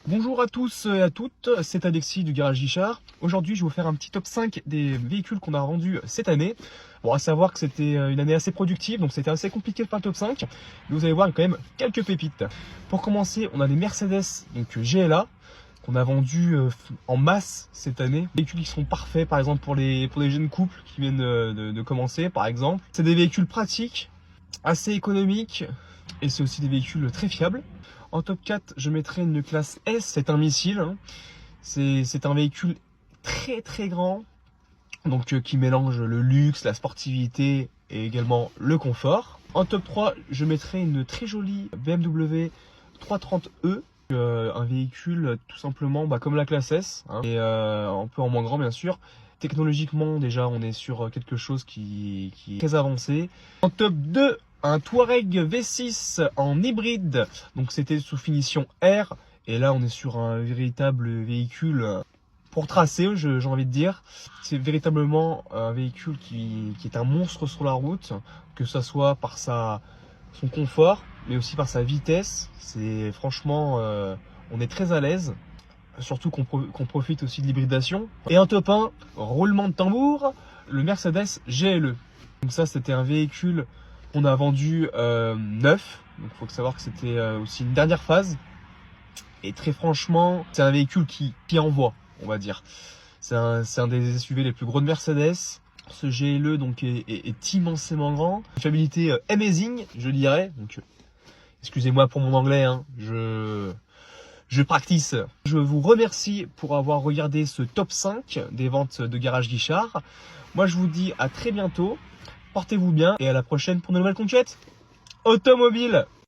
Bonjour à tous et à toutes, c'est Alexis du Garage Guichard. Aujourd'hui, je vais vous faire un petit top 5 des véhicules qu'on a rendus cette année. Bon, à savoir que c'était une année assez productive, donc c'était assez compliqué de faire le top 5. Mais vous allez voir, il y a quand même quelques pépites. Pour commencer, on a des Mercedes donc GLA qu'on a vendus en masse cette année. Des véhicules qui sont parfaits, par exemple pour les jeunes couples qui viennent de commencer, par exemple. C'est des véhicules pratiques, assez économiques, et c'est aussi des véhicules très fiables. En top 4, je mettrai une classe S, c'est un missile. Hein. C'est un véhicule très grand, donc qui mélange le luxe, la sportivité et également le confort. En top 3, je mettrai une très jolie BMW 330e, un véhicule tout simplement comme la classe S, hein, et un peu en moins grand bien sûr. Technologiquement déjà on est sur quelque chose qui est très avancé. En top 2, un Touareg V6 en hybride, donc c'était sous finition R, et là on est sur un véritable véhicule pour tracer, j'ai envie de dire. C'est véritablement un véhicule qui est un monstre sur la route, que ce soit par son confort, mais aussi par sa vitesse. C'est franchement, on est très à l'aise, surtout qu'on profite aussi de l'hybridation. Et en top 1, roulement de tambour, le Mercedes GLE. Donc ça, c'était un véhicule qu'on a vendu neuf. Donc il faut savoir que c'était aussi une dernière phase. Et très franchement, c'est un véhicule qui envoie, on va dire. C'est un des SUV les plus gros de Mercedes. Ce GLE donc est immensément grand. Une fiabilité amazing, je dirais. Donc excusez-moi pour mon anglais, hein. Je practice. Je vous remercie pour avoir regardé ce top 5 des ventes de Garage Guichard. Moi, je vous dis à très bientôt. Portez-vous bien et à la prochaine pour de nouvelles conquêtes automobiles.